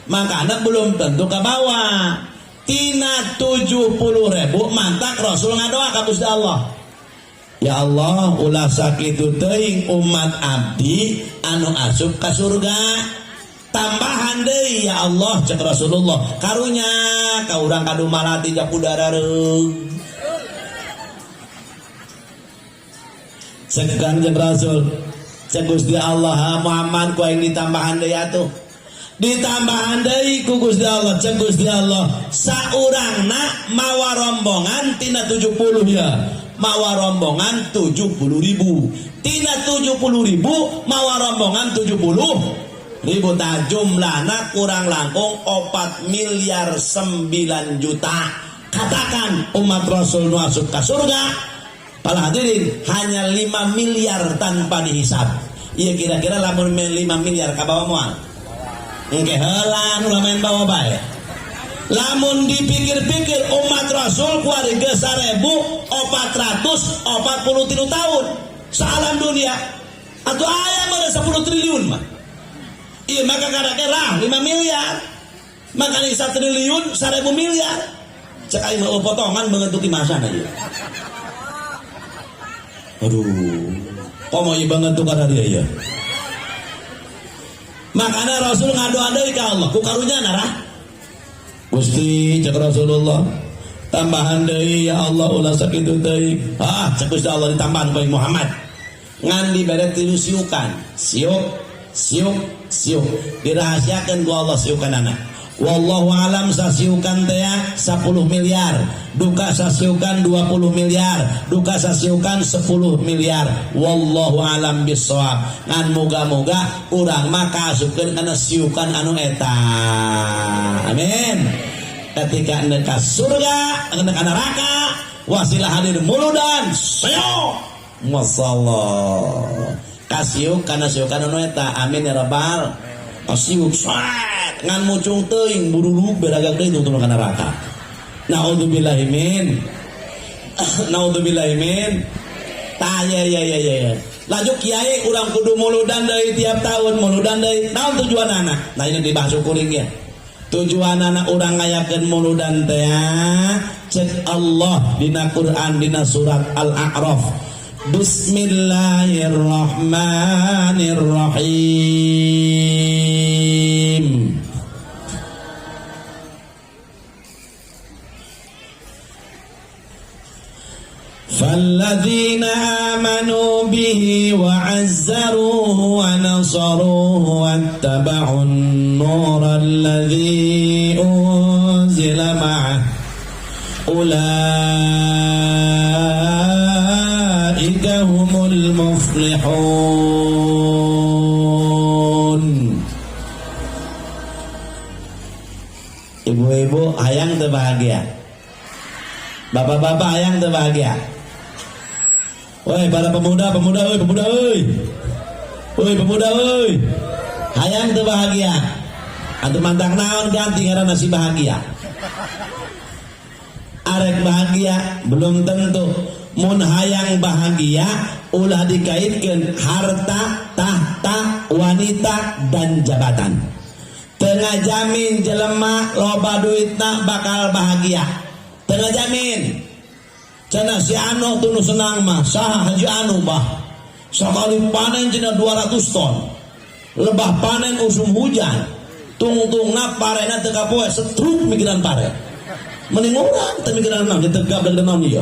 Makanya belum tentu ke bawah. Tina 70.000 mantak Rasul ngadoa ka Gusti Allah. Ya Allah, ulah sakitu teuing umat abdi anu asup ka surga. Tambahan deui ya Allah cek Rasulullah. Karunya ka urang kadu malati jak udara reung. Segan jeung Rasul. Cek Gusti Allah Muhammad ku aing ditambahan deui atuh. Ditambahan deui ku Gusti Allah, cek Gusti Allah. Saurangna mawa rombongan tina 70 ya. Mawa rombongan 70.000. Tina 70.000 mawa rombongan 70.000. Jumlahna kurang langkung 4 miliar 9 juta. Katakan umat Rasul nu asup ka surga. Para hadirin hanya 5 miliar tanpa dihisab. Iya kira-kira lamun 5 miliar ka bawah moal. Engke heula nu lamun bawa bae. Lamun dipikir-pikir umat Rasul kuari ke 1443 tahun salam dunia atau ayam ada 10 triliun mah. Iya maka kira-kira 5 miliar maka 1 triliun 1.000 miliar cek aing mau potongan bengetuki masa aja. Aduh komo ieu bengetuk kana dia ya. Makanya Rasul ngadoa deui ka Allah ku karunya narah Gusti cek Rasulullah tambahan deui ya Allah ulah sakitu deui. Cek Gusti Allah ditambahan ku Muhammad. Ngan dibere tilu siukan. Siuk dirahasiakeun ku Allah siukanana. Wallahu alam sasiukan teh 10 miliar, duka sasiukan 20 miliar, duka sasiukan 10 miliar. Wallahu alam bissawab. Ngan moga-moga urang mah kaasupkeun kana siukan anu eta. Amin. Ketika anda ke surga, anda ke neraka, wasilah hadir muludan, sayo, masallah. Kasiuk karena siukan anu eta, amin ya rabbal. Kasiuk saat ngan mucung teuing bururug beragak deui tungtung ka neraka. Naudzubillahi min. Ya. Laju kiai urang kudu muludan deui tiap tahun, muludan deui. Naon tujuanana? Nah ini dibahas kuring ya. Tujuan anak orang ngayakeun muludan teh cek Allah dina Quran dina surat Al-A'raf. Bismillahirrahmanirrahim. فالذين آمنوا به وعزروه ونصروه واتبعوا النور الذي أنزل معه أولئك هم المفلحون. Ibu-ibu hayang teu bahagia, bapak-bapak hayang teu bahagia. Woi para pemuda, hayang teu bahagia. Antum mantang naon ganti ngaranna si bahagia. Arek bahagia belum tentu. Mun hayang bahagia ulah dikaitkeun harta, tahta, wanita dan jabatan. Tengah jamin jelema loba duitna bakal bahagia. Tengah jamin. Cenah si anu tuh nu senang mah saha Haji Anu bah sakali panen cenah 200 ton lebah panen usum hujan tungtungna parena teu kapoe setruk mikiran pare mending urang teu mikiran naon ditegap dan naon ieu.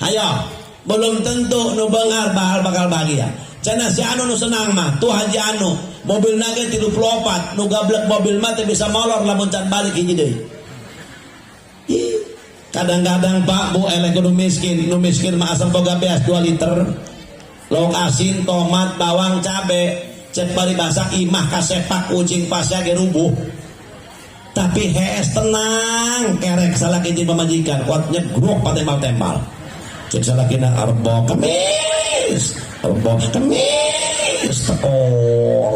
Hayo belum tentu nu beungar bakal bahagia. Cenah si anu nu senang mah tuh Haji Anu mobilna ge 34 nu gablek mobil mah teh bisa molor lamun can balik hiji deui. Kadang-kadang Pak Bu elek nu miskin mah asal boga beas 2 liter. Lauk asin, tomat, bawang, cabe, cek paribasa imah kasepak kucing pasya ge rubuh. Tapi hees tenang, kerek salah hiji pamajikan, kuatnya grok patembal-tembal. Cek salah kena arbo kemis,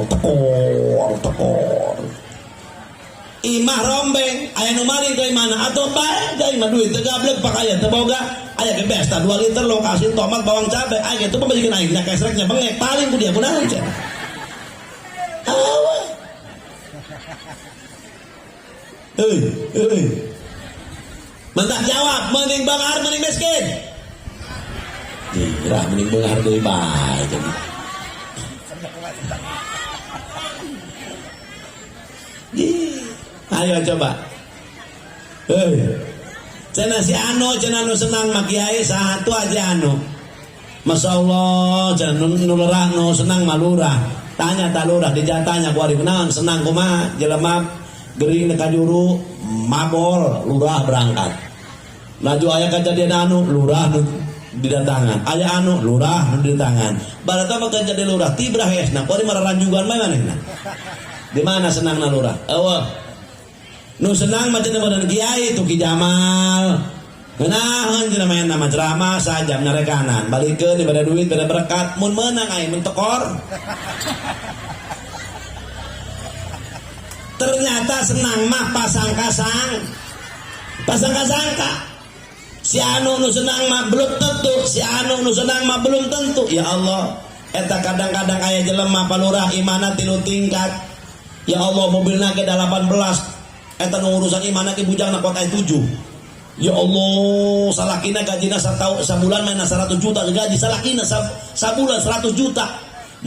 tekor. Imah rombeng aya nu maling ka imana atuh bae da imah duit teu gablek pakaya teu boga aya ge besta 2 liter lokasi tomat bawang cabe aya teh pamajikan aing nya kesreknya bengek paling ku dia kunaon cenah. Mentah jawab, mending benghar mending miskin. Irah mending benghar deui bae jadi. Ayo coba. Cenah si anu senang mak kiai satu aja anu. Masya Allah, cenah nu lurah nu senang mah lurah. Tanya ta lurah dijatanya ku ari naon senang kumaha jelema gering ka juru mabol lurah berangkat. Laju aya kejadian anu lurah nu didatangan. Aya anu lurah nu didatangan. Barata mah kejadian lurah tibrah esna ku ari mararanjugan mah manehna. Di mana senangna lurah? Eueuh. Nu senang mah cenah badan kiai tu Ki Jamal. Kenahan cenah main nama ceramah sajam narekanan. Balikeun dibada duit bada berkat mun meunang aya mun tekor. Ternyata senang mah pasang-kasang. Pasang-kasangka. Si anu nu senang mah belum tentu, si anu nu senang mah belum tentu. Ya Allah, eta kadang-kadang aya jelema palurah imana 3 tingkat. Ya Allah mobilna ke 18. Eta nu urusan imana ke bujangna kota 7. Ya Allah, salakina gajina sabulan main 100 juta gaji salakina sabulan 100 juta.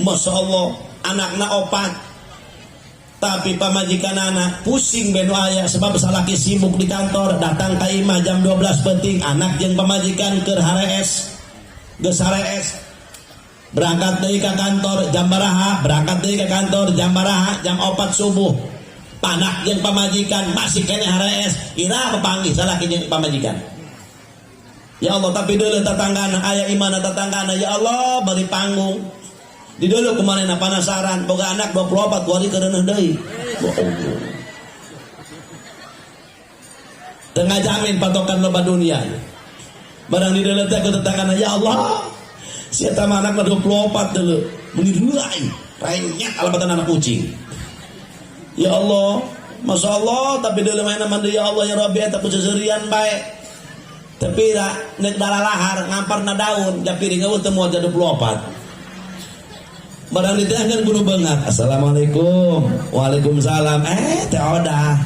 Masya Allah, anakna 4. Tapi pamajikan anak pusing benu aya sebab salaki sibuk di kantor datang ka imah jam 12 penting anak jeung pamajikan keur harees geus harees berangkat deui ka kantor jam baraha berangkat deui ka kantor jam baraha jam 4 subuh panak jeung pamajikan masih kene harees ira papanggih salaki jeung pamajikan. Ya Allah tapi deuleu tatanggana aya imana tatanggana ya Allah bari panggung di dulu kemarin penasaran boga anak 24 kuari kerenah deui. Tengah jamin patokan loba dunia. Barang di dulu teh tetanggana ya Allah. Si eta anak 24 deuleu. Meni deulai. Renyet alabatan anak kucing. Ya Allah, Masya Allah tapi dulu main nama ya Allah ya Rabbi eta puseserian bae. Tapi nek dalalahar ngamparna daun japiring eueuh teu moal 24. Barang ditanya guru bengar. Assalamualaikum. Waalaikumsalam. Teh odah.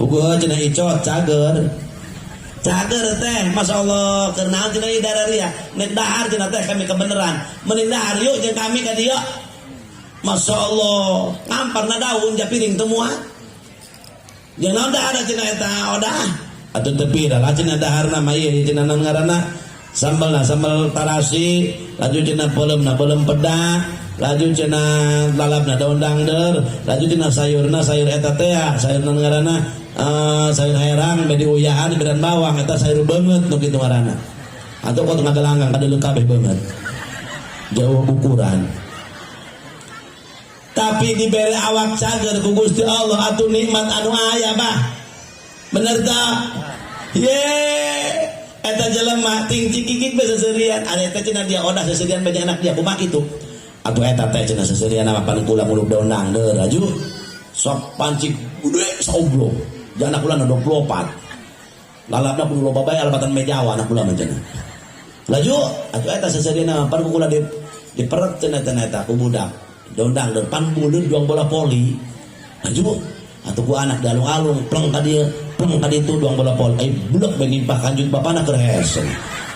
Pukul cenah icot cager. Cager teh, Masya Allah. Kernaon cenah ieu dararia. Nek dahar cenah teh kami kebeneran. Mending dahar yuk jeung kami ka dieu. Masya Allah. Ngamparna daun japiring teu muat. Jeung naon dahar cenah eta odah. Atuh tepi dah lah cenah daharna mah ieu cenah naon ngaranna? Sambal tarasi, laju cenah pelem peda, laju cenah lalapna daun dangder, laju cenah sayur eta teh sayur ngaranna sayur herang bedi uyahan bedan bawang eta sayur beungeut nu kitu ngaranna. Atuh kok ngagelanggang kadeuleuk kabeh beungeut. Jauh ukuran. Tapi dibere awak cager ku Gusti Allah atuh nikmat anu aya bah. Bener tah? Eta jelema ting cikikik be seserian ada eta cenah dia odah seserian banyak anak dia kumaha kitu atuh eta teh cenah seserian mah pan kula muluk daun dangdeur aju sok pancik gede saoblong jangan kula 24 lalapna kudu loba bae alabatan mejawa anak kula mah cenah laju atuh eta seserian mah pan kula diperet cenah eta ku budak daun dangdeur pan buleun juang bola voli aju atuh ku anak dalung-alung pleng ka dieu itu doang bola pol blok bengimpah kanjut bapana keur hesen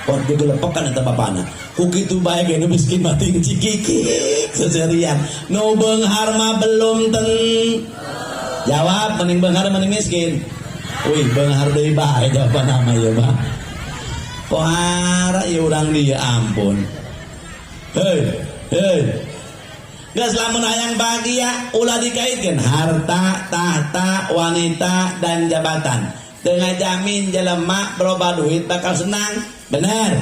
kok digelepekan eta bapana ku kitu bae ge miskin mah ting cikikik seserian nu beunghar mah belum ten jawab mending beunghar mending miskin wih beunghar deui bae jawaban mah ieu mah pohara ieu urang dia ampun hei geus lamun hayang bahagia ulah dikaitkeun harta, tahta, wanita dan jabatan. Tengah jamin jelema beroba duit bakal senang. Bener.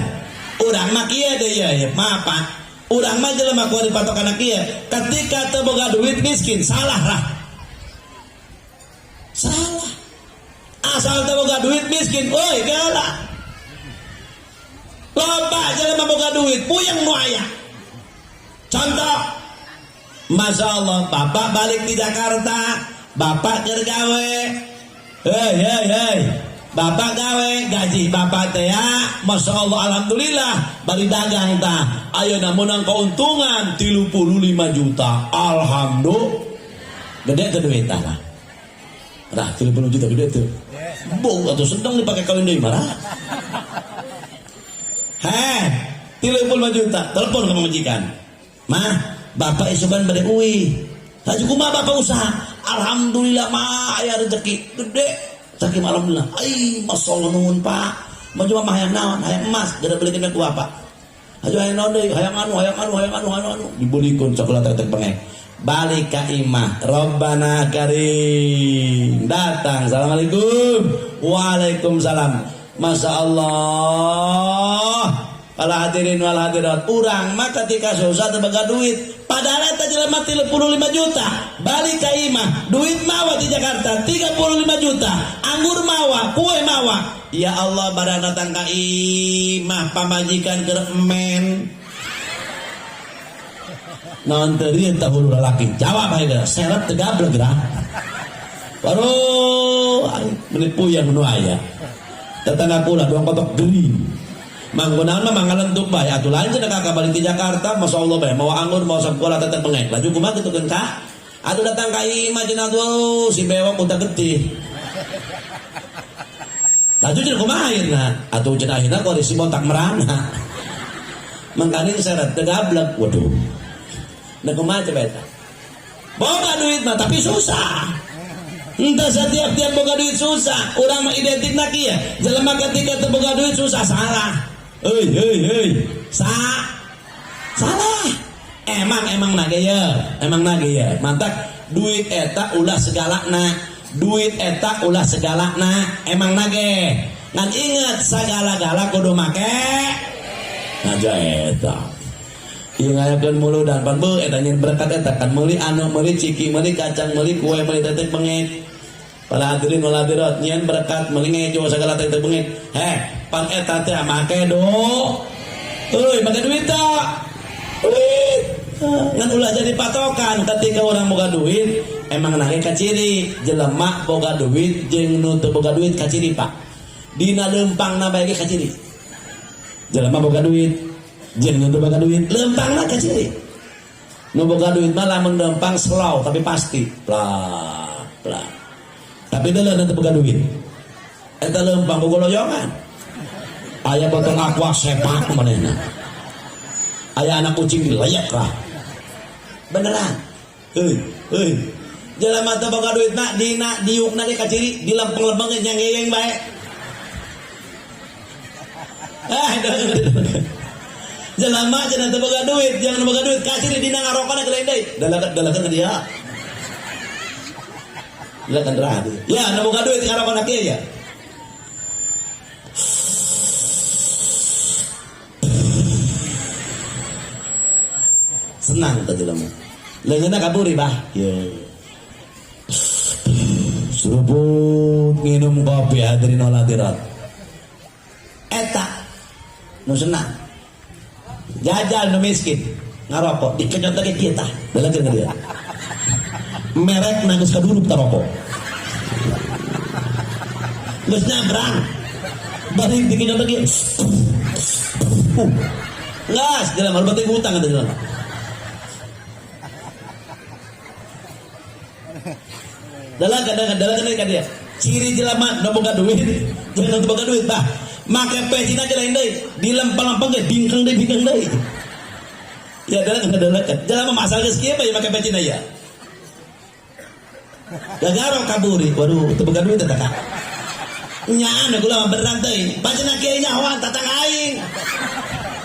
Urang mah kieu deui ya, maaf. Urang mah jelema kudu patokan kieu. Ketika teu boga duit miskin, salah rah. Salah. Asal teu boga duit miskin, euy geula. Loba jelema boga duit, puyeng nu aya. Contoh Masya Allah, bapak balik di Jakarta, bapak kergawe, hei, bapak gawe, gaji bapak teh ya, Masya Allah, alhamdulillah, bari dagang ta, ayo namunang keuntungan 35 juta, alhamdulillah, Gede tuh duit lah. Dah 30 juta gede tuh. Bung atau sedang dipakai kawin deui marah. 35 juta, telepon ke majikan. Mah, bapak isukan bade uwi. Haji kumaha bapak usaha? Alhamdulillah mah aya rezeki gede. Saking alhamdulillah. Ai, masyaallah nuhun Pak. Mah cuma mah hayang naon? Hayang emas, geura beulekeun ku bapak. Haji hayang naon deui? Hayang anu. Dibulikeun sakulah tek pengek. Balik ka imah. Rabbana karim. Datang. Assalamualaikum. Waalaikumsalam. Masya Allah. Para hadirin wal hadirat, urang mah ketika susah teboga duit, padahal eta jelema 35 juta, balik ka imah, duit mawa di Jakarta 35 juta, anggur mawa, kue mawa. Ya Allah, barang datang ka imah pamajikan keur emen. Naon teu rieu tah hulu lalaki? Jawab aja, seret teu gablek geura. Waduh, meuni puyeng nu aya. Tetangga kula doang kotok geuring. Manggunaan mah mangalentuk bae atuh lain cenah kakak balik di Jakarta masyaallah bae mau anggur mau sekolah tetep pengek laju kumaha kitu keun Kak atuh datang ka imah cenah tuh si bewok udah gede laju cenah kumaha ayeuna atuh cenah ayeuna kondisi bontak merana mangkani seret teu gablek waduh da kumaha coba eta boga duit mah tapi susah entah setiap boga duit susah urang mah identik na kieu jelema ketika teu boga duit susah salah. Hei, salah. Emang nage ya, mantak duit eta ulah segalana, emang nage. Ngan inget segala-gala kudu make. Aja eta. Ingayakeun mulu dan pan beu eta nyen berkat eta kan meuli anu, meuli ciki, meuli kacang, meuli kue, meuli tetek pengek. Para hadirin wal hadirat nyen berkat meuli ngejo segala tetek pengek. Pan eta teh make do. Euy, make duit tak? Duit. Ngan ulah jadi patokan ketika orang boga duit, emang nage ka ciri jelema boga duit jeung nu teu boga duit ka ciri Pak. Dina leumpangna bae ge ka ciri. Jelema boga duit jeung nu teu boga duit, leumpangna ka ciri. Nu boga duit mah lamun leumpang slow tapi pasti. Plak. Tapi deuleu nu teu boga duit. Eta leumpang boga loyongan. Aya botol aqua sepak manehna. Aya anak kucing dileyak lah. Beneran. Heuy. Jelema teu boga duitna dina diukna ge ka ciri dilempeng-lempeng ge nyangeyeng bae. Jelema cenah teu boga duit, jangan boga duit ka ciri dina ngarokana geleun deui. Dalakeun ka dia. Dalakeun rah. Ya, nu boga duit ngarokana kieu ya. Senang tadi lama. Leungeunna kaburi bah. Ya. Seruput minum kopi hadirin wal hadirat. Eta nu senang. Jajal nu miskin ngarokok dikenyot lagi kieu tah. Dalakeun dia. Merek geus kadulup ta rokok. Geus nyabrang. Bari dikenyot lagi. Gas, jalan malu batik hutang ada jalan. Dalam dia. Ciri jelema nu boga duit, jangan boga duit bah. Make pecina ge lain deui, dilempang-lempang ge bingkeng deui. Ya dalam. Jelema masal geus kieu bae make pecina ya. Gagaro kaburi, waduh teu boga duit eta Kak. Nya anu kula berang teuing, pacina kieu nyahoan tatang aing.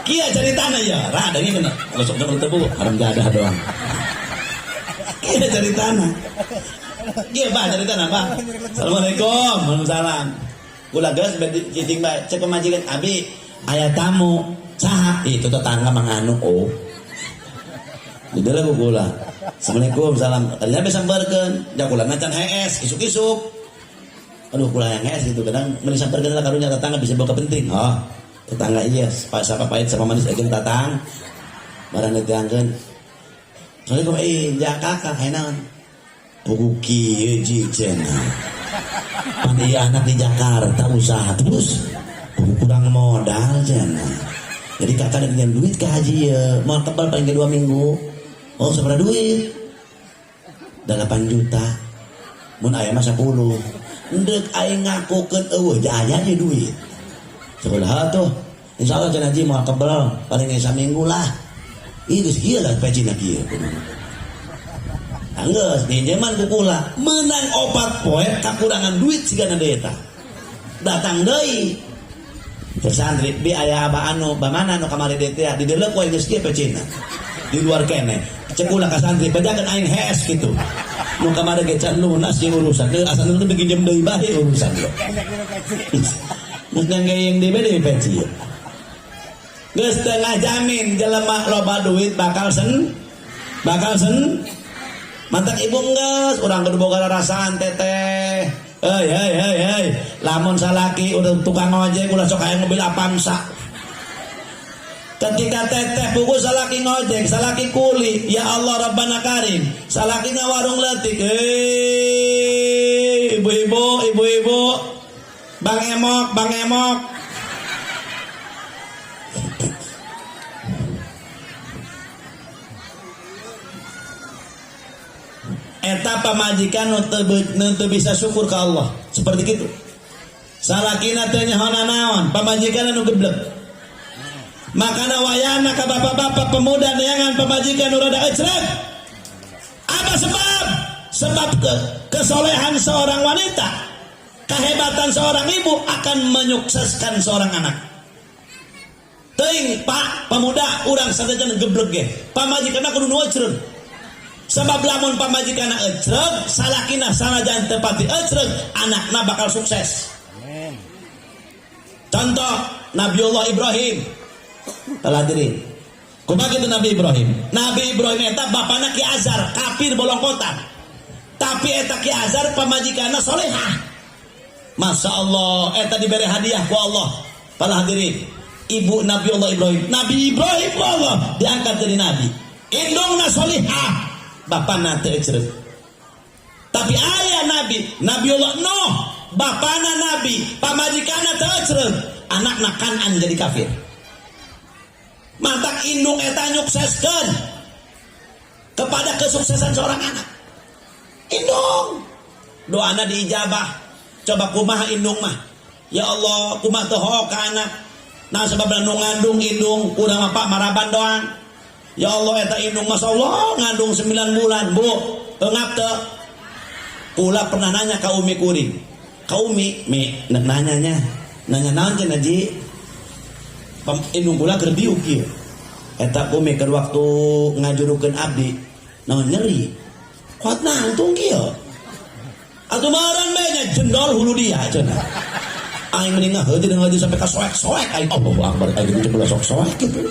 Kieu caritana ya, rada ieu bener. Gosok deul teu bu, haram gadah doang. Kieu caritana. Iya Pak, cerita apa? Assalamualaikum, waalaikumsalam. Kula geus cicing bae, cek pemajikan abi aya tamu. Saha? Itu tetangga manganu oh. Di dalam kula. Assalamualaikum, salam. Tadinya bisa sambarkeun, da kula macan hees, isuk-isuk. Aduh kula yang hees gitu kadang meuli sambarkeun lah karunya tetangga bisa boga penting. Oh, tetangga iya, sapa pahit sama manis ageun tatang. Barang diangkeun. Assalamualaikum, ja kakak haenaon? Buku kieu cenah. Pandi anak di Jakarta usaha terus kurang modal cenah. Jadi kakak dengan duit ke haji ya, mau tebal paling 2 minggu. Oh, seberapa duit? 8 juta. Mun aya mah 10. Endek aing ngakukeun eueuh jaya di duit. Sekolah tuh. Insyaallah cenah ji moal kebel paling saminggu lah. Ih geus kieu lah pecina kieu. Anggeus pinjaman ku kula menang 4 poe kakurangan duit sigana deui eta. Datang deui. Santri bi aya aba anu bamana anu kamari deui teh di deuleuh poe geus kieu pecina. Di luar kene. Cek ulah ka santri pejakeun aing hees kitu. Nu kamari ge can lunas jeung urusan deui asal nu pinjem deui bae urusan lo. Mungkin gayeng deui deui peci. Geus tengah jamin jelema loba duit bakal sen. Mantak ibu geus urang kudu boga rasaan teteh. Hei. Lamun salaki udah tukang ojek ulah sok aya mobil Avanza. Ketika teteh pugu salaki ngojek, salaki kuli, ya Allah Rabbana Karim, salaki warung letik. Ibu-ibu, Bang Emok. Eta pamajikan nu bisa syukur ke Allah seperti itu. Salakina teh nyahoana naon, pamajikan nu geblek. Makana wayana ka bapak-bapak pemuda neangan pamajikan nu rada ecrek. Apa sebab? Sebab kesolehan seorang wanita, kehebatan seorang ibu akan menyukseskan seorang anak. Teuing Pak pemuda urang sadejan geblek ge. Pamajikanna kudu nu ecrek. Sebab lamun pamajikanna ecreg, salakina sanajan teu pati ecreg, anakna bakal sukses. Amin. Contoh Nabiullah Ibrahim. Pelajari. Kumaha kitu Nabi Ibrahim? Nabi Ibrahim eta bapana Ki Azar, kafir bolong kota. Tapi eta Ki Azar pamajikanna solehah. Masya Allah, eta diberi hadiah ku Allah. Para hadirin, ibu Nabiullah Ibrahim. Nabi Ibrahim ku Allah diangkat jadi nabi. Indungna solehah. Bapana teu ecreg. Tapi aya nabi, Nabiullah Nuh, bapana nabi, pamajikanna teu ecreg, anakna Kanan jadi kafir. Mantak indung eta nyukseskeun kepada kesuksesan seorang anak. Indung doana diijabah. Coba kumaha indung mah? Ya Allah, kumaha teu hook ka anak. Nah sebab nu ngandung indung urang mah Pak maraban doang. Ya Allah eta indung Masya Allah ngandung 9 bulan Bu engap teu. Kula pernah nanya ka umi kuring. Ka umi nanya naon cenah Ji? Indung kula keur diuk kieu. Eta umi keur waktu ngajurukeun abdi naon nyeri. Kuat nangtung kieu. Atuh meureun bae nya jendol hulu dia cenah. Aing mending ngaji sampai ka soek-soek aing Allahu Akbar aing coba sok-soek kitu.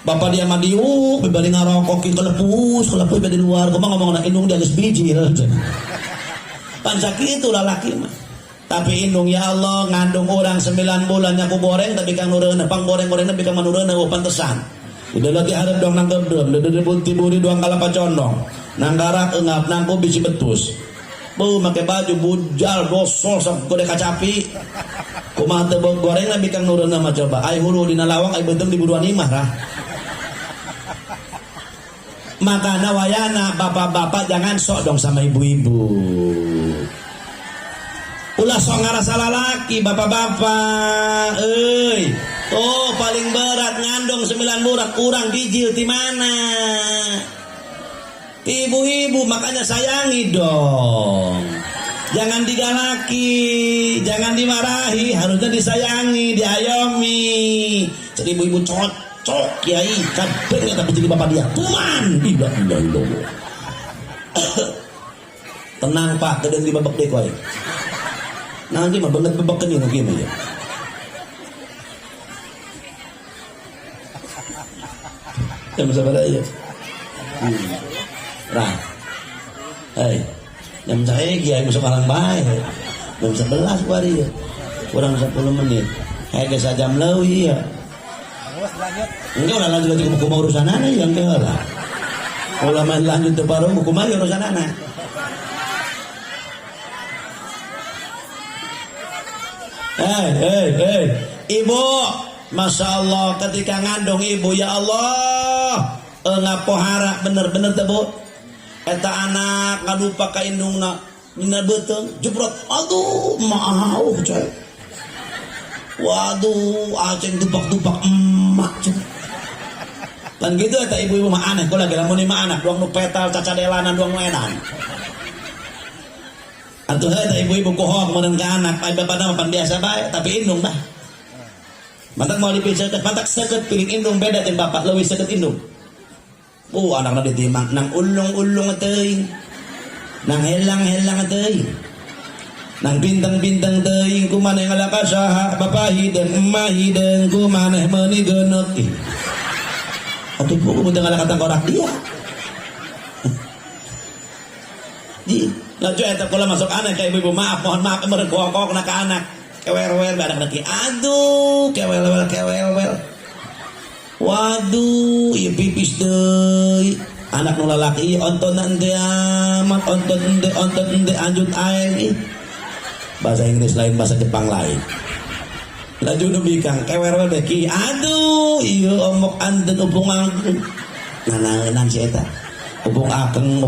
Bapak dia madiu, bebari ngarokok kelepus di luar. Kumaha ngomongna indung dia geus bijil. Pancak itu lalaki mah. Tapi indung ya Allah ngandung orang 9 bulan nyaku goreng tapi kang nureuna pang goreng-gorengna bika manureuna pantesan. Udah lagi hareup dong nang gebdeum, udah bunti-buri doang kalapa condong. Nang garak eungap nangku bisi betus. Bu make baju bujal dosol sok gede kacapi. Kumaha teu gorengna bika nureuna mah coba. Ai hulu dina lawang ai beuteung di buruan imah rah. Maka nawayana bapak-bapak jangan sok dong sama ibu-ibu. Ulah sok ngarasa lalaki bapak-bapak. Tuh paling berat ngandung 9 bulan kurang bijil di mana? Ibu-ibu makanya sayangi dong. Jangan digalaki, jangan dimarahi, harusnya disayangi, diayomi. Jadi ibu-ibu cocok kiai kadang tapi jadi bapak dia tuman tidak. Tenang Pak, kadang di babak dek wae. Nanti mah banget babak ini mungkin ya. Jam sabar aja. Rah. Hei. Jam saya kiai masuk orang baik. Jam 11 hari ya. Kurang 10 menit. Hei geus jam leuwih ya. Enggak udah lanjut lagi ke urusan anak yang kira lah. Kalau main lanjut ke baru hukum aja urusan anak. Ibu, Masya Allah ketika ngandung ibu ya Allah ngapohara bener-bener tuh Bu. eta anak ngadupak ka indungna dina beuteung jebrot, aduh maaf coy, waduh aceng dupak-dupak emak coy. Dan gitu eta ibu-ibu mah aneh, kok lagi lamun lima anak doang nu petal cacadelanan doang nu edan. Atuh eta ibu-ibu kohong meureun ka anak, ai bapada mah pan biasa bae tapi indung bah. Mantak mau dipiceut, mantak seukeut piring indung beda jeung bapak leuwih seukeut indung. Anakna ditimang nang ulung-ulung teuing. Nang helang-helang teuing. Nang bintang-bintang teuing kumaneh ngalaka saha bapak hideung emah hideung kumaneh meuni geuneuk. Atuh buku mun ngalaka tangkorak dia. Di, laju eta kula masuk anak ka ibu-ibu maaf mohon maaf meureun kokokna ka anak. Kewel-wel badak lagi. Aduh, kewel-wel. Waduh, ieu pipis deui. Anak nu lalaki ontonan teh amat, onton ente anjut aeng ih. Bahasa Inggris lain, bahasa Jepang lain. Laju nu bikang kewel-wel deh ki. Aduh, ieu omok anten upung angkeung. Nanaeunan si eta. Upung akeng.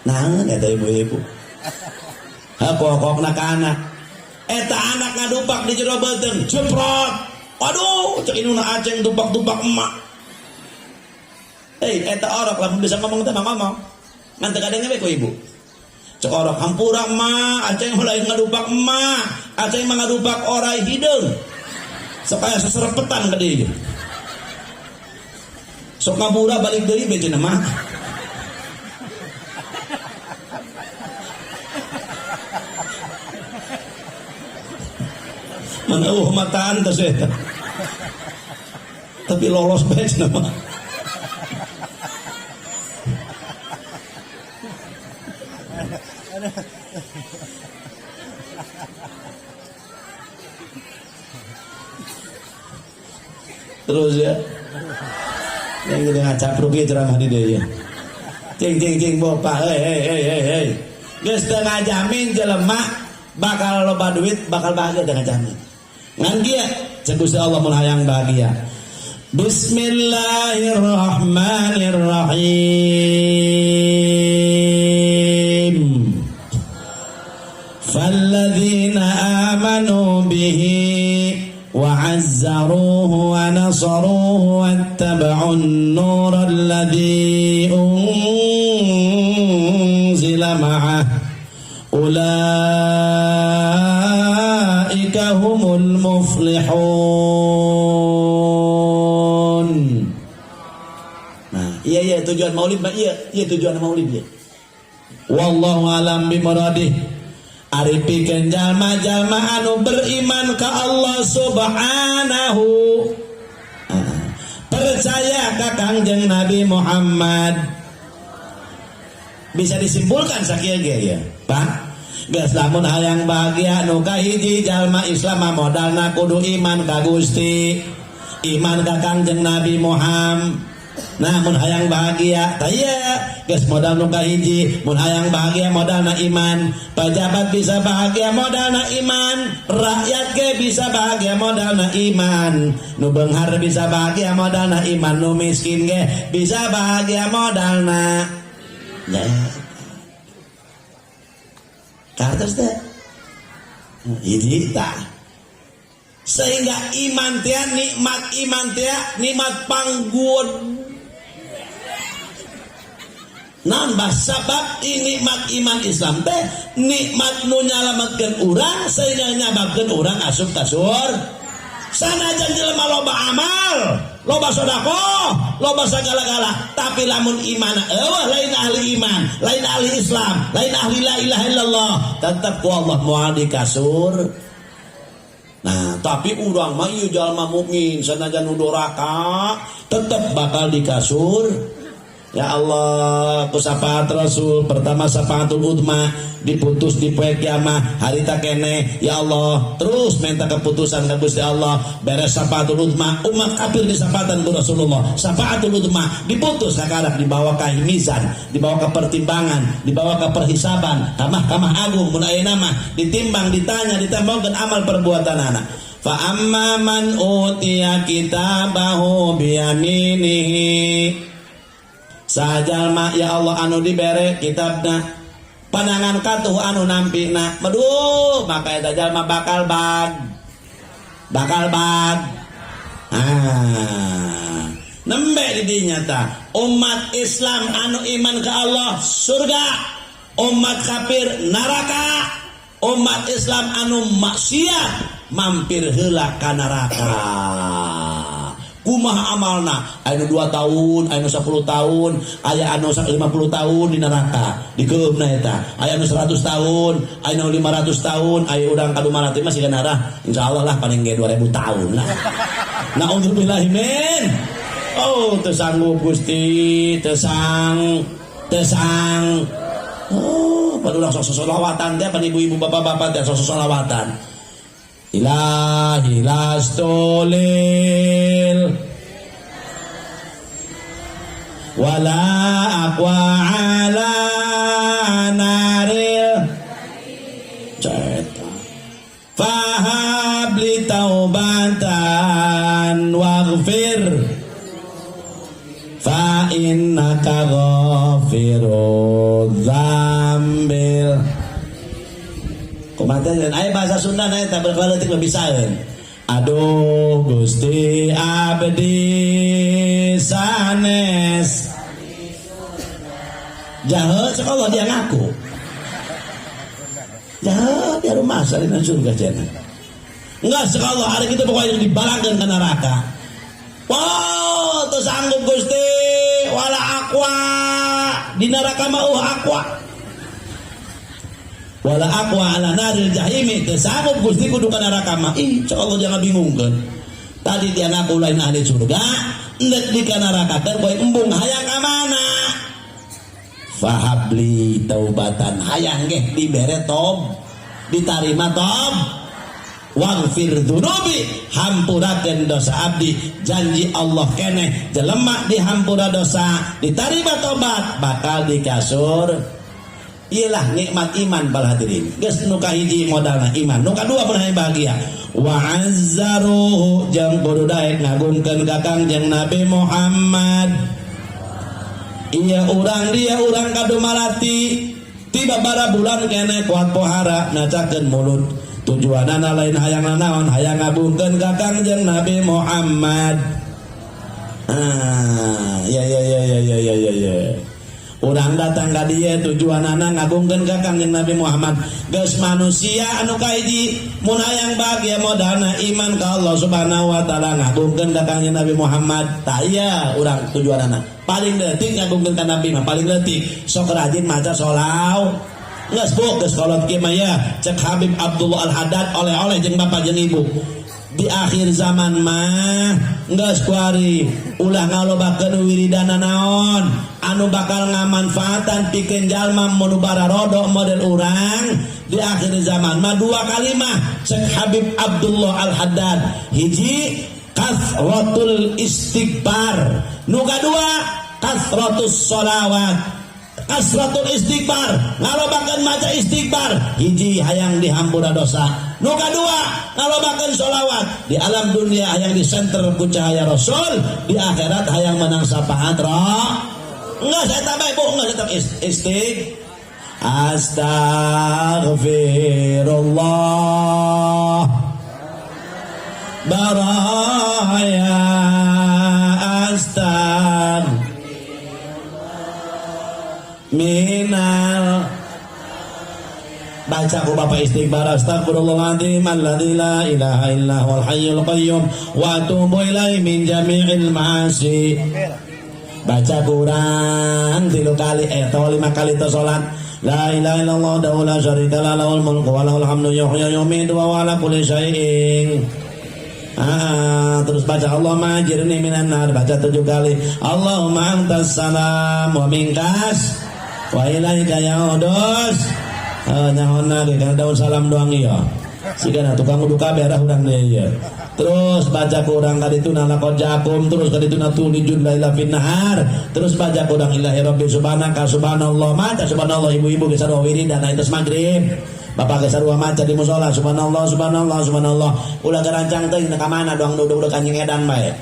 Naeun eta ibu-ibu. Kokokna ka anak. Eta anak ngadupak di jero beuteung, jeprot. Waduh, cek indungna aceng dupak-dupak emak. Eta orok lamun bisa ngomong teh ngomong. Ngan teu kadenge we ku ibu. Cek orok hampura emak, aceng mulai ngadupak emak. Aceng mah ngadupak orai hideung. Sok aya saserepetan ka dieu. Sok ngabura balik deui bejeuna mah. Maneuh mataan teh eta. Tapi lolos bae nama. Terus ya. Yang udah ngacapruk ieu ceramah di dieu ya. Cing bapak hei. Geus teu ngajamin jelema bakal loba duit, bakal bahagia dengan jamin. Ngan kieu cek Gusti Allah mun hayang bahagia. Bismillahirrahmanirrahim. Falladzina amanu bihi wa 'azzaruhu wa nasaruhu wattaba'un nural ladzi unzila ma'ah ulaika humul muflihun. Nah, iya tujuan maulid mah iya tujuan maulid ya. Wallahu alam bimuradih. Ari pikeun jalma-jalma anu beriman ka Allah Subhanahu. Percaya ka Kangjeng Nabi Muhammad. Bisa disimpulkan sakieu ge ya, Pak. Geus lamun hayang bahagia nu kahiji jalma Islam modalna kudu iman ka Gusti, iman ka Kangjeng Nabi Muhammad. Nah, mun hayang bahagia taya geus modal nu kahiji, mun hayang bahagia modalna iman, pejabat bisa bahagia modalna iman, rakyat ge bisa bahagia modalna iman, nu beunghar bisa bahagia modalna iman, nu miskin ge bisa bahagia modalna ya. Kartos teh hiji tah. Sehingga iman teh nikmat panggud. Nambah sabab nikmat iman Islam teh nikmat nu nyalametkeun urang sehingga nyababkeun urang asup ka surga. Sanajan jelema loba amal, loba sedekah, loba sagala-gala, tapi lamun imanna eueuh lain ahli iman, lain ahli Islam, lain ahli la ilaha illallah, tetep ku Allah moal di ka surga. Nah, tapi urang mah ieu jalma mukmin sanajan nu doraka tetep bakal di ka surga. Ya Allah, ku syafaat Rasul pertama syafaatul udma diputus di poe kiamah harita keneh. Ya Allah, terus minta keputusan ka Gusti Allah beres syafaatul udma umat kafir disafaatan ku Rasulullah. Syafaatul udma diputus sakarak dibawa ka mizan, dibawa ka pertimbangan, dibawa ka perhisaban, ka mahkamah agung mun ayeuna mah ditimbang, ditanya, ditambahkeun amal perbuatanana. Fa amma man utiya kitabahu bi yaminihi. Sajalma ya Allah anu dibere kitabna panangan katuh anu nampina meduh maka eta jalma bakal bag nembe di dinya ta umat Islam anu iman ke Allah surga, umat kafir neraka, umat Islam anu maksiat mampir heula ka neraka. Kumaha amalna? Anu 2 tahun, anu 10 tahun, aya anu 50 tahun di neraka, dikeubna eta. Aya anu 100 tahun, aya anu 500 tahun, aya urang kadumarat mah siga narah. Insyaallah lah paling ge 2000 tahun lah. Naudzubillah min. Oh, tersanggup Gusti, tesang. Oh, padulah sok solawatan teh pan ibu-ibu bapak-bapak teh sok solawatan. Ilahi lastolil wala aqwa ala naril fahab li taubatan waghfir fa innaka ghafirudz dzambil. Kumaha aya bahasa Sunda na eta berkaleutik bisaeun. Aduh Gusti abdi sanes. Jaheut sekolah dia ngaku. Jaheut dia rumah salina surga cenah. Enggak sekolah hari kita pokoknya dibalangkeun ke neraka. Wow, teu sanggup Gusti wala aqwa. Di neraka mah aqwa. Wala aqwa ala naril jahimi tersanggup Gusti kudu ka neraka mah. Ih, cek Allah jangan bingungkeun. Tadi dia ngaku lain ahli surga, endek di ka neraka keur poe embung hayang ka mana? Fahabli taubatan, hayang ge dibere tob, ditarima tob. Waghfir dzunubi, hampurakeun dosa abdi. Janji Allah keneh jelema dihampura dosa, ditarima tobat, bakal dikasur. Iyalah nikmat iman para hadirin. Geus nu kahiji modalna iman, nu kadua pernah bahagia. Wa azzaruhu jeung kudu daek ngagungkeun ka Kangjeng Nabi Muhammad. Iya urang dia urang kadu malati tiba bara bulan kene kuat pohara nacakeun mulut. Tujuanana lain hayang naon, hayang ngagungkeun ka Kangjeng Nabi Muhammad. Ya. Urang datang ka dieu tujuanana ngagungkeun ka Kangjeng Nabi Muhammad. Geus manusia anu kahiji mun hayang bahagia modalna iman ka Allah Subhanahu wa taala ngagungkeun ka Kangjeng Nabi Muhammad. Tah ieu urang tujuanana. Paling leutik ngagungkeun ka Nabi mah paling leutik sok rajin maca sholawat. Geus geus kolot kieu mah ya cek Habib Abdullah Al-Haddad oleh-oleh jeung bapak jeung ibu. Di akhir zaman mah geus kuari ulah ngalobakeun wiridana naon anu bakal ngamanfaatan pikeun jalma mun bararodo model urang. Di akhir zaman mah 2 kalimah cek Habib Abdullah Al-Haddad. Hiji kasratul istighfar, nu kadua kasratus sholawat. Kasratul istighfar ngalobakeun maca istighfar, hiji hayang dihampura dosa, nu kadua ngalobakeun sholawat. Di alam dunia hayang disenter ku cahaya Rasul, di akhirat hayang menang syafaat roh. Enggak saya tambah ibu, enggak saya tambah Astaghfirullah baraya minal. Baca ku bapak istighfar, astagfirullahaladzim alladzi la ilaha illa huwal hayyul qayyum wa atubu ilaihi min jami'il ma'asi. Baca kurang 3 kali atau 5 kali itu salat. La ilaha illallah wa la syarika lahu lahul mulku wa lahul hamdu yuhyi wa yumiitu wa huwa ala kulli syai'in. Terus baca Allahumma ajirni minan nar, baca 7 kali. Allahumma antas salam wa minkas wa ilaika ya'udus. Nyahonna ge kana daun salam doang ieu. Sigana tukang duka berah urang deui ieu. Terus baca kurang kadituna laqad ja'akum, terus kadituna tulijun laila fin nahar. Terus baca kurang ilahi rabbi subhanaka subhanallah. Maca subhanallah ibu-ibu ge sarua wiridan itu maghrib. Bapak ge sarua maca di musala subhanallah subhanallah subhanallah. Ulah garancang teh ka mana doang duduk kanjing edan bae.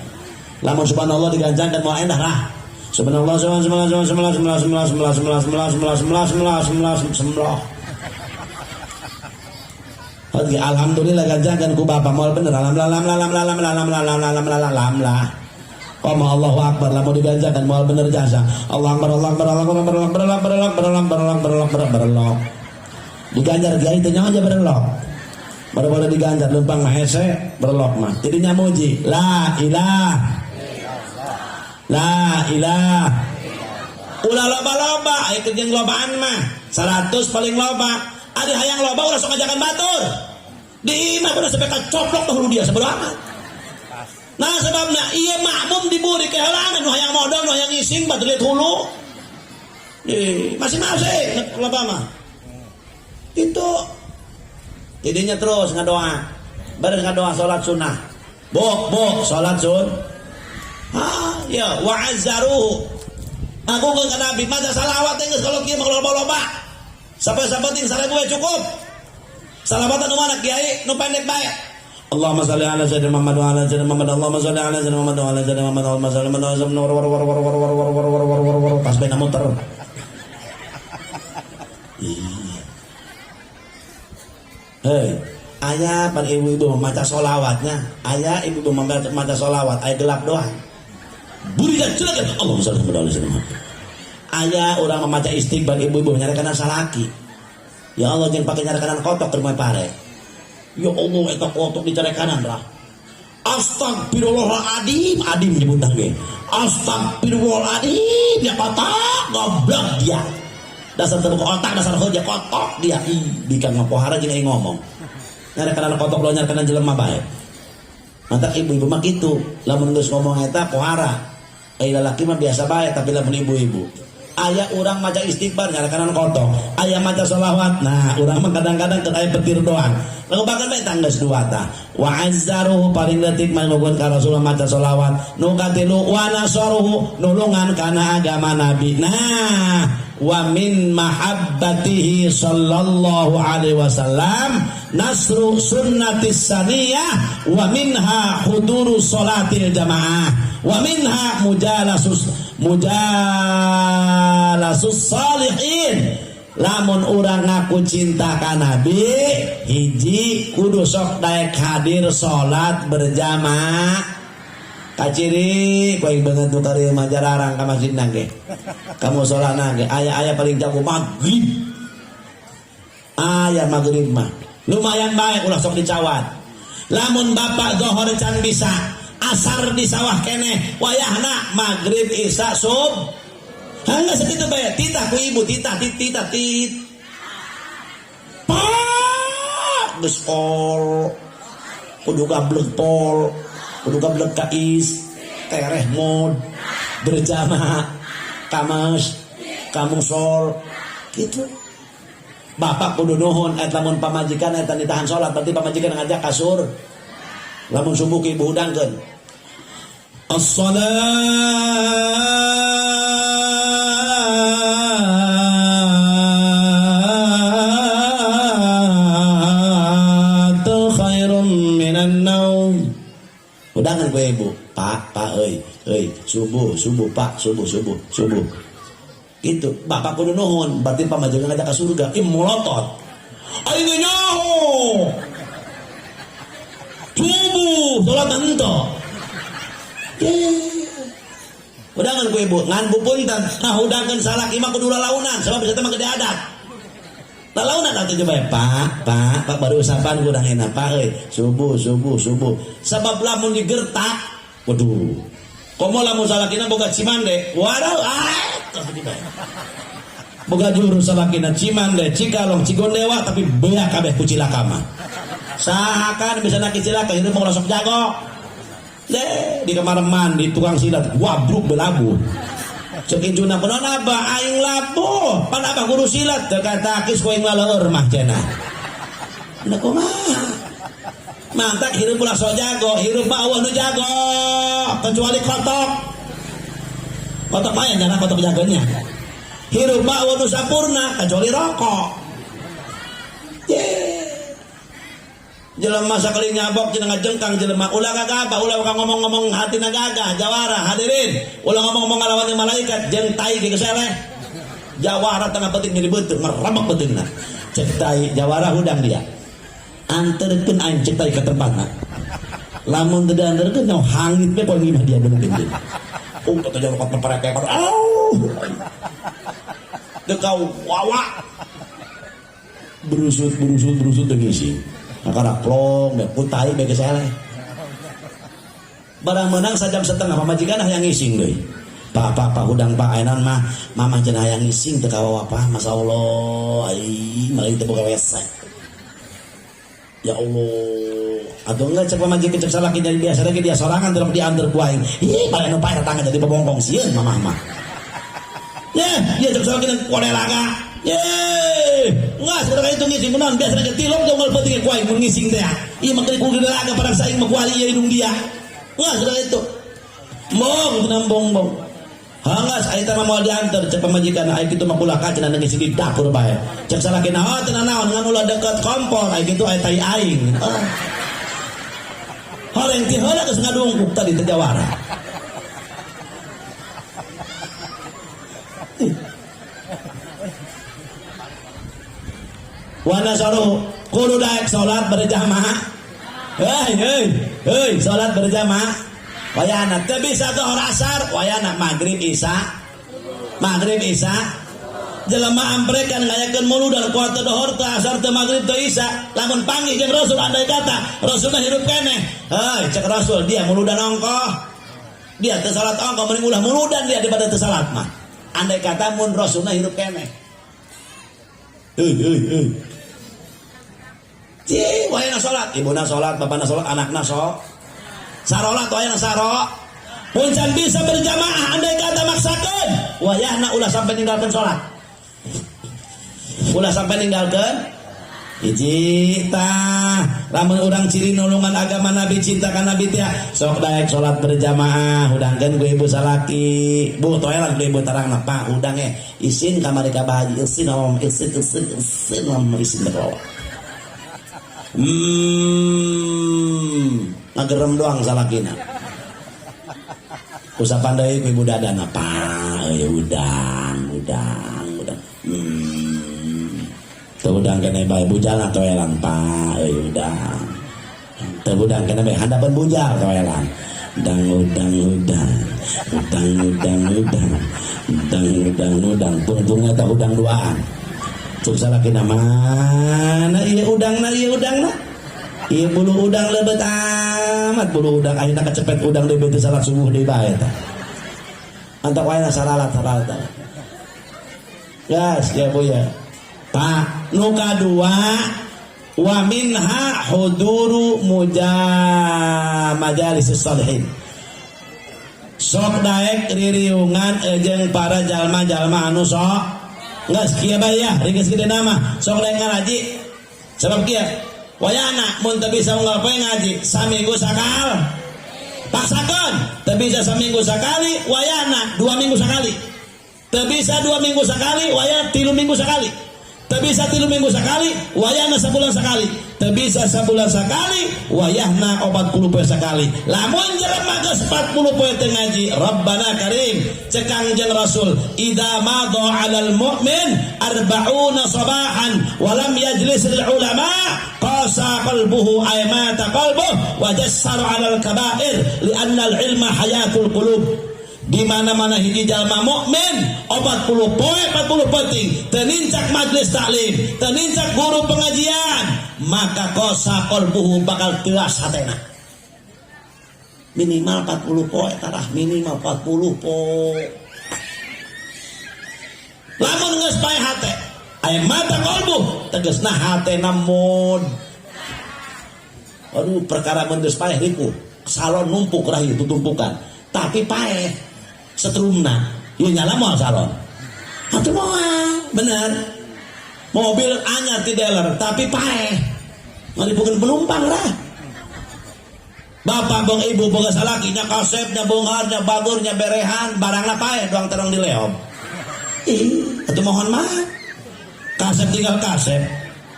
Lamun subhanallah digancangkeun moal endah lah. Subhanallah alhamdulillah ganjakan ku bapak moal bener alhamdulillah Qoma Allahu Akbar lamun diganjakan moal bener jasa Allah Akbar berlok diganjar kiai teh aja berlok baru boleh diganjar lempang mah hese berlok mah jadinya muji la ilah ulah loba-loba ikut jeung lobaan mah 100 paling loba ada hayang loba ulah sok ngajakan batur di imah udah sampai kacoplok tuh dia sebelum amat nah sebabnya iya makmum diburi kehelangan nu hayang modal nu hayang ngising batur lihat hulu masing-masing loba mah itu jadinya terus ngadoa bareng ngadoa salat sunnah bo salat sun ya wa'azzaruhu aku ke Nabi maca salawat geus kalau kieu mah loba-loba sampai-sampai 1000 we cukup salawatan nu mana kiai nu pendek bae Allahumma shalli ala sayyidina Muhammad wa ala sayyidina Muhammad Allahumma shalli ala sayyidina Muhammad wa ala sayyidina Muhammad Allahumma shalli ala sayyidina Muhammad pas bae muter hei aya pan ibu-ibu membaca sholawatnya aya ibu-ibu membaca sholawat aya gelap doang burikan silakan Allahumma shalli ala sayyidina Muhammad aya orang membaca istighfar ibu-ibu nyarekanan salaki ya Allah jangan pakai nyarekanan kotok ke rumah pare ya Allah eta kotok di carekanan lah astagfirullahaladzim adim nyebutang ge astagfirullahaladzim ya kotok goblok dia dasar terbuka otak dasar hoja kotok dia bikin ngapohara jeung ngomong nyarekanan kotok lo nyarekanan jelema bae mantap ibu-ibu mah kitu lamun geus ngomong eta pohara lalaki mah biasa bae tapi lamun ibu-ibu aya urang maca istighfar nyarekanan kotok aya maca sholawat nah urang mah kadang-kadang keur aya petir doang lalu bahkan bae tanggeus dua tah wa azzaruhu paling detik mah nuhun ka Rasulullah maca sholawat nu katilu wa nasaruhu nulungan kana agama nabi nah wa min mahabbatihi sallallahu alaihi wasallam nasru sunnatis saniyah wa minha huduru salatil jamaah wa minha mujalasus salihin lamun urang ngaku cinta ka nabi hiji kudu sok daek hadir salat berjamaah kaciri koing banget tuh kari majararang ka masjid nage kamu sholat nage ayah paling jago maghrib maghrib mah lumayan baik ulah sok dicawat lamun bapak zohor can bisa asar di sawah kene wayahna maghrib isya sub hangga segitu bae titah ku ibu titah pak geus pol kudu gablek pol kudu gablek kais tereh mod berjamaah kamas kamusol gitu bapak kudu nuhun lamun pamajikan eta ditahan salat berarti pamajikan ngajak kasur lamun subuh ki ibu udangkeun as-salatu khairum minan naum udangan ku ibu pak euy subuh pak subuh gitu bapak kudu nuhun berarti pamajikan ngajak ka surga melotot aing nyaho subuh salat ento udangan ku ibu ngan bupunten nah udangan salaki mah kudu lalaunan sebab bisa mah gede adat lalaunan atuh coba pak baru usapan ku urang enak pak euy subuh sebab lamun digertak waduh komo lamun salakina boga cimande waduh boga jurus salakina cimande cikalong cigondewa tapi beak kabeh ku cilaka mah sahakan bisa nak cilaka hidup mau sok jago di kamar mandi tukang silat wabruk belabu cek injuna kunaon abah aing labuh pan abah guru silat teu katakis ku aing laleur mah cenah da kumaha mantak hirup ulah sok jago hirup mah eueuh nu jago kecuali kotok mah jangan kotok jagonya hirup mah eueuh nu sampurna kecuali rokok jelema sakali nyabok cenah ngajengkang jelema ulah gagah ulah ngomong-ngomong hati nagagah jawara hadirin ulah ngomong-ngomong ngalawan malaikat jeung tai ge keseleh jawara tengah penting jadi beuteung merebek beuteungna cek tai jawara hudang dia anterkeun aing cek tai ka tempatna lamun teu dianterkeun nyaho hangit we poe ngimah dia beungeun kata jawab pat mempereke dekau wawa berusut ngisi karena plong putai bege seleh barang menang sajam setengah pamajikan yang ngising deui pak hudang pak enan mah mama cenah hayang ngising teu kawawa apa masyaallah ai malah teu boga wese ya Allah atuh enggak cek pamajikan cek salaki jadi biasa lagi dia sorangan terus diantar ku aing ih balik nu pae tetangga jadi bebongkong sieun mamah mah ya dia cek salaki kode laga nggak sekarang itu ngising kunaon biasa lagi tilok jongol penting ku aing mun ngising teh ieu mah kudu dalaga parang saing mah kuali ieu hidung dia nggak sekarang itu mong nambong hangas aing teh mau diantar cek pamajikan aing kitu mah kulaka cenah ngising di dapur bae cek salaki naon cenah naon ngan ulah deket kompor aing kitu aya tai aing horeng ti heula geus ngadungkuk tadi teh jawara wana saru kudu daek salat berjamaah hei salat berjamaah wayana teu bisa zuhur asar wayana maghrib isya jelema amprekan ngayakeun muludan kuat teu zuhur teu asar teu maghrib teu isya lamun panggih jeung Rasul andai kata Rasulna hirup keneh hei cek Rasul dia muludan ongkoh dia teu salat ongkoh mending ulah muludan dia daripada teu salat mah andai kata mun Rasulna hirup keneh Ci, wayana salat, ibuna salat, bapana salat, anakna sok. Sarolat wayana saro. Puncan bisa berjamaah andai kata maksakeun, wayahna ulah sampai ninggalkeun salat. Ulah sampai ninggalkeun hiji tah lamun urang ciri nulungan agama Nabi cinta ka Nabi teh sok daek salat berjamaah udangkeun ku ibu salaki bu toelan ku ibu tarangna pa udang isin ka mari ka bahaji isin isin bawa ngagerem doang salakina usapan deui ku ibu dadan apa udang teu udang kene bae bujal atau elang pa udang teu udang kene bae handapan bujal toelan udang pungtungna teh udang duaan cuk salakina mana ieu udangna ieu bulu udang lebet amat bulu udang ayeuna kecepet udang deui teh salat subuh deui bae tah antak wae salalat gas ya bu ya Pak nu kadua wa minha huduru majalis sholihin sok daek ririungan jeung para jalma-jalma anu sok geus kieu bae ya geus gede nama sok daek ngaji sabab kieu wayana mun teu bisa unggal poe ngaji saminggu sakal paksakeun teu bisa saminggu sakali wayana 2 minggu sakali teu bisa 2 minggu sakali wayana 3 minggu sakali teu bisa 3 minggu sakali wayahna sabulan sakali teu bisa sabulan sakali wayahna 40 poe sakali lamun jelema geus 40 poe teu ngaji Rabbana Karim cekang jeung Rasul idza madha 'alal mu'min 40 sabahan wa lam yajlis lil ulama qasa qalbuhu aymata qalbuhu wa jassara 'alal kaba'ir li anna al ilma hayatul qulub di mana-mana hiji jalma mukmin 40 poe 40 penting tenincak majlis taklim tenincak guru pengajian maka kosa qalbuhu bakal teuas hatena minimal 40 poe tarah minimal 40 poe lamun geus bae hate aya mata qalbu tegasna hatena mod aduh perkara mun geus bae ripuh salon numpuk rahi tutumpukan tapi paeh setrumna ieu nyala moal salon atuh moal bener mobil anyar ti dealer tapi paeh ngalipukeun penumpang lah bapak bong ibu boga salaki nya kasepnya bongarnya bagurnya berehan barangna paeh doang terong dileop atuh mohon mah kasep tinggal kasep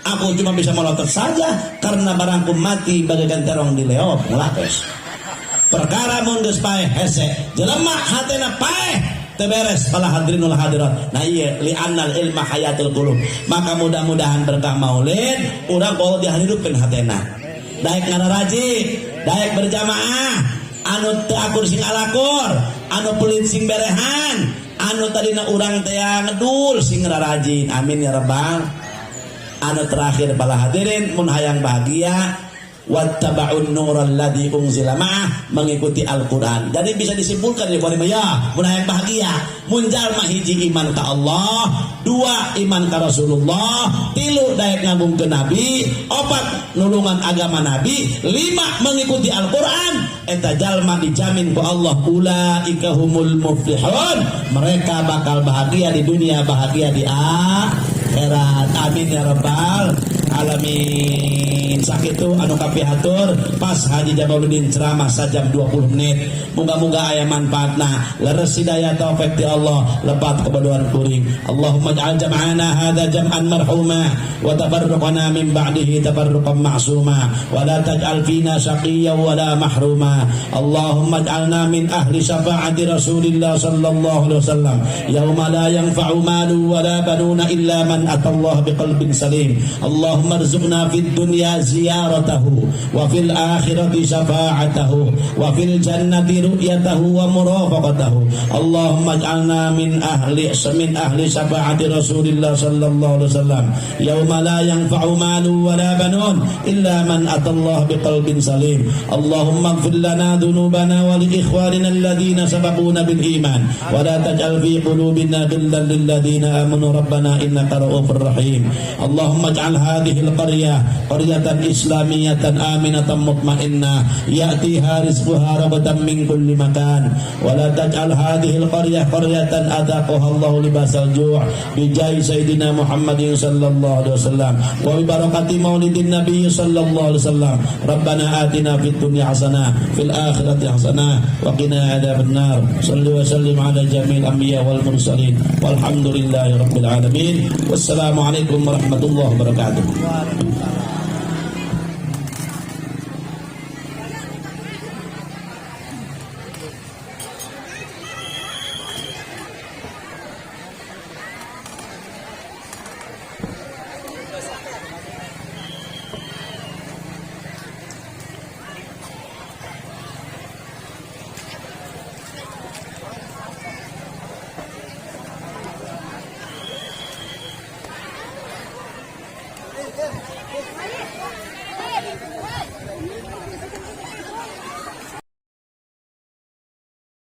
Aku cuma bisa melotot saja karena barangku mati bagaikan terong di leok ngelapes. Perkara mun geus paeh hese, jelema hatena paeh teu beres pala hadirinul hadirat. Nah ieu li annal ilma hayatul qulub. Maka mudah-mudahan berkah Maulid urang bawa dihareupeun hatena. Daek ngararaji, daek berjamaah, anu teu akur sing alakur, anu pelit sing berehan, anu tadina urang teh ngedul sing ngararajin. Amin ya rabbal. Anu terakhir pala hadirin mun hayang bahagia wattaba'un nural ladzi unzila ma'ah, mengikuti Al-Qur'an. Jadi bisa disimpulkan ya mun hayang bahagia mun jalma hiji iman ka Allah, dua iman ka Rasulullah, tilu daek ngagungkeun Nabi, opat nulungan agama Nabi, lima mengikuti Al-Qur'an. Eta jalma dijamin ku Allah ulaika humul muflihun, mereka bakal bahagia di dunia, bahagia di akhirat. Amin ya rabbal alamin. Sakitu anu kapihatur pas Haji Jamaluddin ceramah sajam 20 menit. Moga-moga aya manfaatna, leres hidayah taufik ti Allah, lebat kebodohan kuring. Allahumma ij'al jam'ana hadza jam'an marhuma wa tafarruqana min ba'dihi tafarruqan ma'suma wa la taj'al fina shaqiyyan wa la mahruma. Allahumma ij'alna min ahli syafa'ati Rasulillah sallallahu alaihi wasallam yauma la yanfa'u malu wa la banuna illa man atallaha biqalbin salim. Allahumma arzuqna fid dunya ziyaratahu wa fil akhirati syafa'atahu wa fil jannati ru'yatahu wa murafaqatahu. Allahumma ij'alna min ahli syafa'ati Rasulillah sallallahu alaihi wasallam yauma la yanfa'u malu wa la banun illa man atallaha biqalbin salim. Allahumma ighfir lana dhunubana wa li ikhwanina alladhina sabaquna bil iman wa la taj'al fi qulubina ghillan lil ladzina amanu rabbana innaka ra'ufur rahim. Allahumma ij'al hadhihi al-qaryah qaryatan islamiyatan aminatan mutmainnah ya'tiha rizquha ragadan min kulli makan wa la taj'al hadhihi al-qaryah qaryatan adaqaha Allahu libasal ju' bi jahi sayyidina Muhammadin sallallahu alaihi wasallam wa bi barakati maulidin nabiy sallallahu alaihi wasallam. Rabbana atina fid dunya hasanah fil akhirati hasanah wa qina adzabannar. Shalli wa sallim ala jami'il anbiya wal mursalin walhamdulillahi rabbil alamin. Wassalamu alaikum warahmatullahi wabarakatuh.